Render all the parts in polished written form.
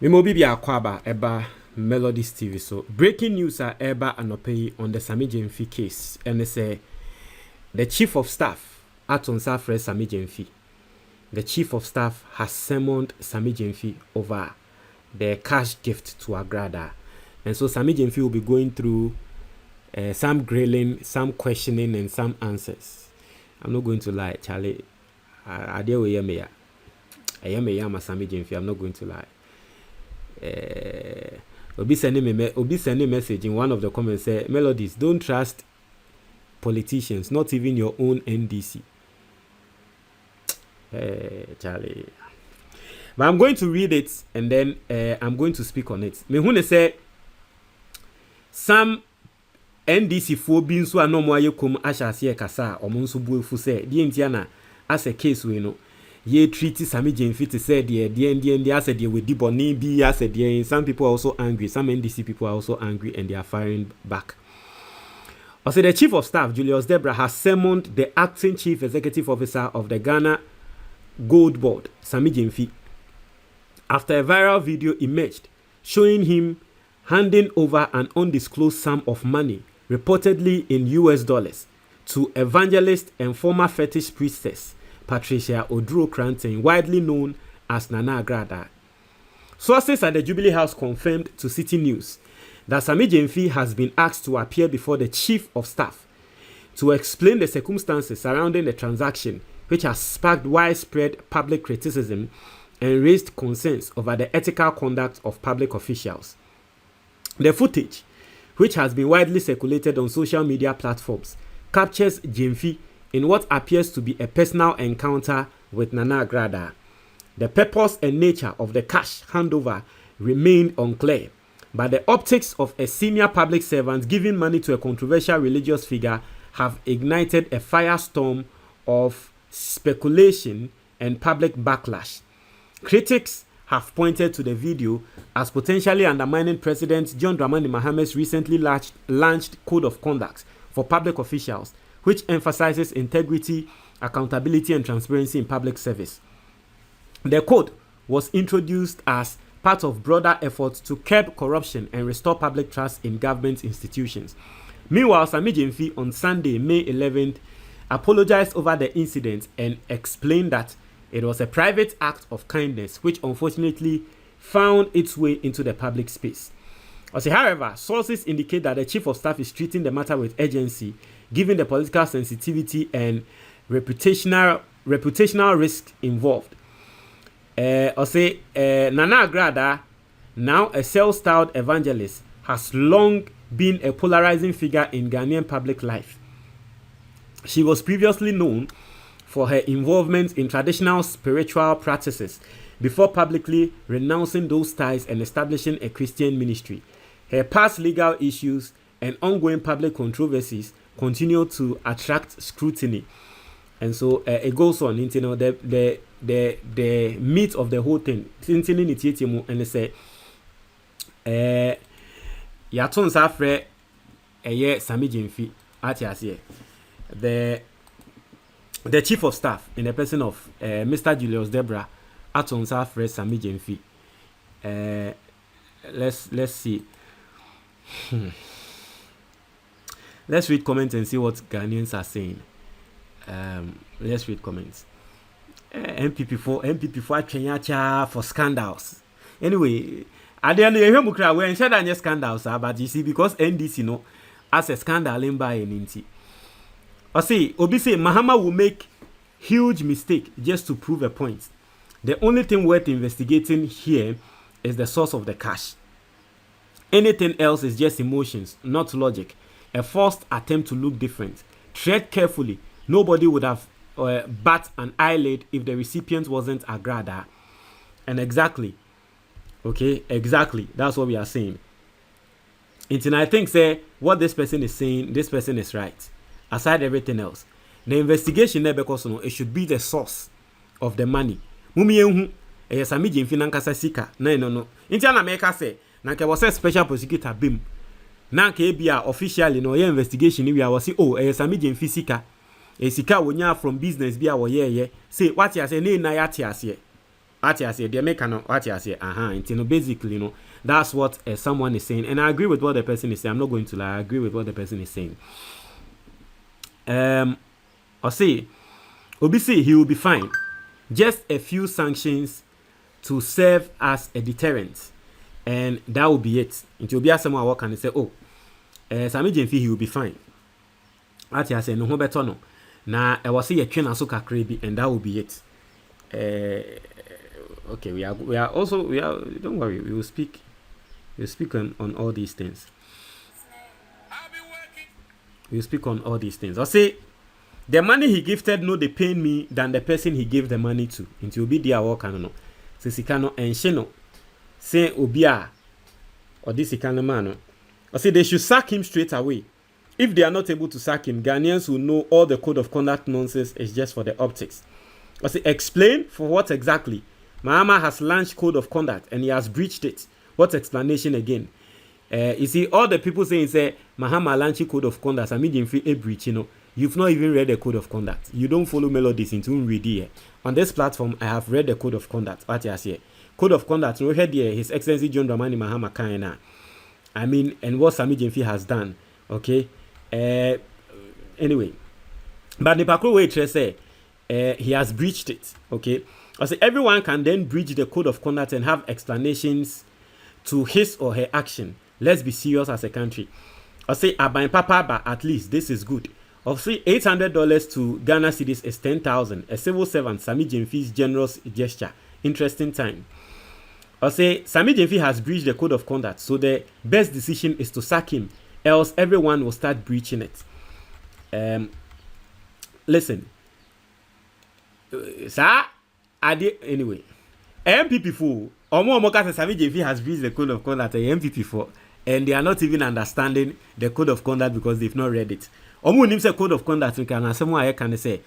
Mimobi bi akwaba eba Melodies TV. So breaking news are eba anope on the Sammy Gyamfi case, and they say the chief of staff at Onsafre Sammy Gyamfi. The chief of staff has summoned Sammy Gyamfi over the cash gift to Agradaa, and so Sammy Gyamfi will be going through some grilling, some questioning, and some answers. I'm not going to lie, Charlie. I deal with Yemeya. I am a Sammy Gyamfi. I'm not going to lie. Obi sending me message in one of the comments say, Melodies, don't trust politicians, not even your own NDC. Charlie. But I'm going to read it and then I'm going to speak on it. Me who say some NDC for being so no more come ashasi kasa or monsu buefu say the Indiana as a case we know. Ye treaty Sammy Gyamfi to say the said they with Diboni be as a some people are also angry. Some NDC people are also angry and they are firing back. Also, the chief of staff, Julius Debra, has summoned the acting chief executive officer of the Ghana Gold Board, Sammy Gyamfi, after a viral video emerged showing him handing over an undisclosed sum of money, reportedly in US dollars, to evangelist and former fetish priestess Patricia Oduro Cranton, widely known as Nana Agradaa. Sources at the Jubilee House confirmed to City News that Sammy Gyamfi has been asked to appear before the chief of staff to explain the circumstances surrounding the transaction, which has sparked widespread public criticism and raised concerns over the ethical conduct of public officials. The footage, which has been widely circulated on social media platforms, captures Gyamfi in what appears to be a personal encounter with Nana Agradaa. The purpose and nature of the cash handover remained unclear, but the optics of a senior public servant giving money to a controversial religious figure have ignited a firestorm of speculation and public backlash. Critics have pointed to the video as potentially undermining President John Dramani Mahamad's recently launched Code of Conduct for public officials, which emphasizes integrity, accountability, and transparency in public service. The code was introduced as part of broader efforts to curb corruption and restore public trust in government institutions. Meanwhile, Sammy Gyamfi on Sunday, May 11th, apologized over the incident and explained that it was a private act of kindness which unfortunately found its way into the public space. However, sources indicate that the chief of staff is treating the matter with urgency, given the political sensitivity and reputational risk involved. Nana Agradaa, now a self-styled evangelist, has long been a polarizing figure in Ghanaian public life. She was previously known for her involvement in traditional spiritual practices before publicly renouncing those ties and establishing a Christian ministry. Her past legal issues and ongoing public controversies continue to attract scrutiny, and so it goes on. You know, the meat of the whole thing. And they say, "Yaton Safre, Sammy Gyamfi, atiasiye." The chief of staff, in the person of Mr. Julius Debra, Aton Safre Sammy Gyamfi. Let's see. Let's read comments and see what Ghanaians are saying. Let's read comments. MPP for scandals. Anyway, I didn't hear Mukra when said any scandals, but you see, because NDC no as a scandal in by an inti. Or say, Obi say Mahama will make huge mistake just to prove a point. The only thing worth investigating here is the source of the cash. Anything else is just emotions, not logic. A forced attempt to look different. Tread carefully. Nobody would have bat an eyelid if the recipient wasn't Agradaa. And exactly, that's what we are saying. And I think, say, what this person is saying, this person is right. Aside everything else, the investigation there, because it should be the source of the money. Mumi Sammy Gyamfi nankasa sika. No. Intiana make say, nanke was a special prosecutor bim. Nanke be officially no investigation we are say, Sammy Gyamfi sika. Sika wonya from business be our say what you say, na ya tiasye. What you say, they make what you say, basically, that's what someone is saying, and I agree with what the person is saying. I'm not going to lie, I agree with what the person is saying. Or say, Obisi, he will be fine. Just a few sanctions to serve as a deterrent, and that will be it. It will be as someone walk and say, oh, Sammy Gyamfi, he will be fine. What you say, no better no. Now I was say a train so crazy, and that will be it. Okay, we are don't worry, we will speak on all these things. We will speak on all these things. I say the money he gifted no they pain me than the person he gave the money to. It will be their work and no. So Sikano and Sheno say Obia or this Sikano man. I say they should sack him straight away. If they are not able to sack him, Ghanaians will know all the code of conduct nonsense is just for the optics. I say explain for what exactly. Mahama has launched code of conduct and he has breached it. What explanation again? You see, all the people saying say Mahama launched code of conduct, Sammy Gyamfi a breach, you've not even read the code of conduct. You don't follow melodies into read here. On this platform, I have read the code of conduct. What you say? Code of conduct, no head here, His Excellency John Dramani Mahama Kaina. I mean, and what Sammy Gyamfi has done. Okay. Anyway. But the Pakro way say he has breached it. Okay. I say everyone can then breach the code of conduct and have explanations to his or her action. Let's be serious as a country. I say Abain Papa, but at least this is good. Of say $800 to Ghana cedis is 10,000. A civil servant, Sammy Gyamfi's generous gesture. Interesting time. I say Sammy Gyamfi has breached the code of conduct, so the best decision is to sack him, else everyone will start breaching it. Listen, sir. Anyway, MPP for Omo Sammy Gyamfi has breached the code of conduct. MPP for, and they are not even understanding the code of conduct because they've not read it. Omo nim say code of conduct can someone I can say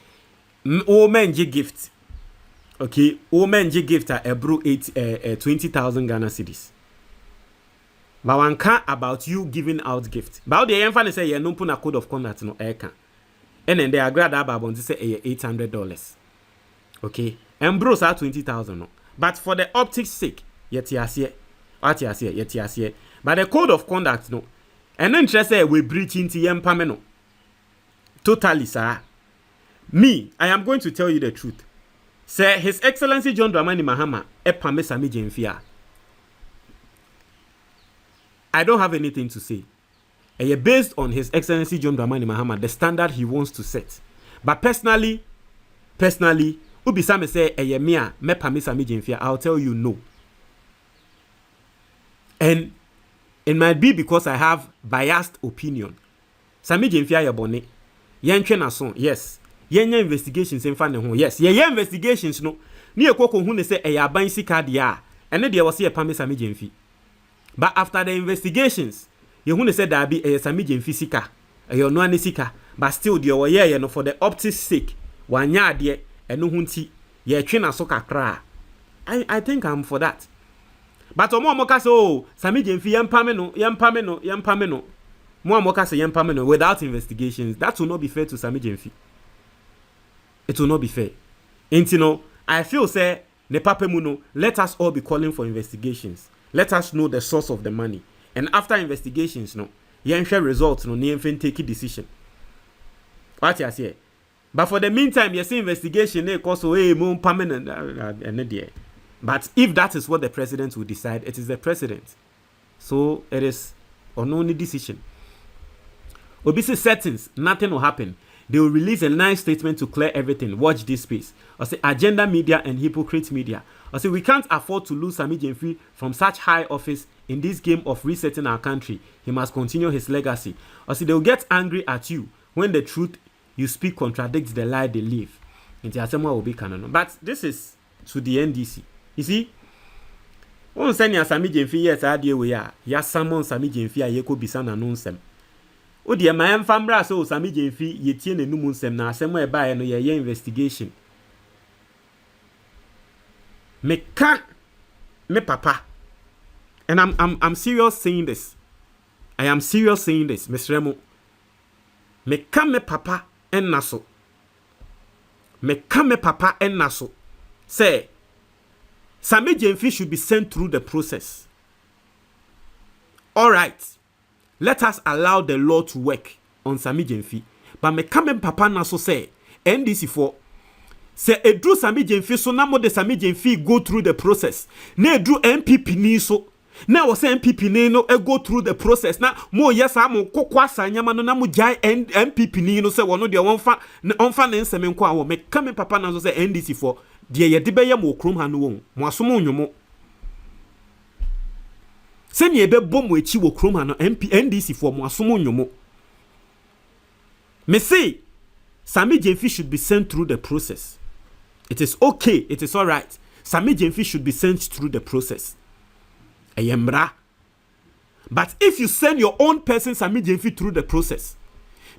men gift. Okay, men gift a bro 20,000 Ghana cedis. But one can about you giving out gift. But the enfant say you no put a code of conduct no I can. And then the Agradaa babon say $800. Okay. And bros are 20,000 no. But for the optics sake, yet here. But the code of conduct no. And then just say we breach into yempameno. Totally, sir. Me, I am going to tell you the truth. Sir, His Excellency John Dramani Mahama, Epame Sammy Gyamfi. I don't have anything to say. Based on His Excellency John Dramani Mahama, the standard he wants to set. But personally, Ubi Same say mea me Pame Sammy Gyamfi, I'll tell you no. And it might be because I have biased opinion. Sammy Gyamfi ayabone. Yen na son, yes. Yen investigations in fan ho, yes. Yen investigations no. Ni ekoko hu ne say aban sika dia. Ene de was Pame Sammy Gyamfi. But after the investigations, you hu ne say da bi Sammy Gyamfi sika. No ane sika. But still the ye no for the optics sake. Wanya de eno hu nti ye twe na so kakra. I think I'm for that. But omo ka say oh Sammy Gyamfi yempame no. Mo amoka say yempame no without investigations. That will not be fair to Sammy Gyamfi. It will not be fair. And I feel say ne pape mu no, let us all be calling for investigations. Let us know the source of the money. And after investigations no, yenhwe results no ne yenfen take decision. What you say? But for the meantime, you see investigation they cause mo permanent and there. But if that is what the president will decide, it is the president. So it is on only decision. Obisi settings, nothing will happen. They will release a nice statement to clear everything. Watch this space. Or say agenda media and hypocrite media. Or say we can't afford to lose Sammy Gyamfi from such high office in this game of resetting our country. He must continue his legacy. Or say they will get angry at you when the truth you speak contradicts the lie they live. Will be canon. But this is to the NDC. You see, one send ya Sammy Gyamfi yes idea we are. Ya SUMMONS Sammy Gyamfi a yeko bisa na nonsem. O de ma emfambra so Sammy Gyamfi yetie na numu nsem na asem e ba no ye investigation. Me can me papa. And I'm serious saying this. I am serious saying this, Mr. Remo. Me can me papa en naso. Me can me papa en naso. Say Sammy Gyamfi should be sent through the process. All right, let us allow the law to work on Sammy Gyamfi. But me come papa na so say NDC for say edru Sammy Gyamfi so na mo de Sammy Gyamfi go through the process. Na edru MPP ni so na wo say MPP ni no go through the process. Na mo yes am kokwa asanyama no na mo jai MPP ni no say wono de wonfa na nsem nko awo. Me come papa na so say NDC for de ye de beye mo krom ha no won. Mo asom onwomo. Se ne ebe bom echi wo krom ha no NDC for mo asom onwomo. Me say Sammy Gyamfi should be sent through the process. It is okay. It is all right. Sammy Gyamfi should be sent through the process. Ayembra. But if you send your own person Sammy Gyamfi through the process,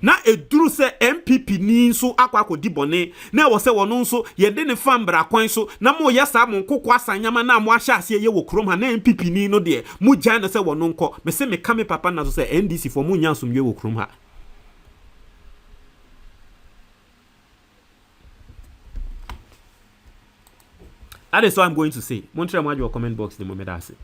na eduru se MPP ni so akwa akodi bone na wo se wono so ye de ne fambra kwan so na mo yesa mo nkokwa asanyama na mo ahya ase ye wo krom ha na MPP ni no de mo gyan no se wono nko me se me kame papa na so se NDC for mo nya asomye wo krom ha. That is what I'm going to say. Montreal, your comment box the moment I say.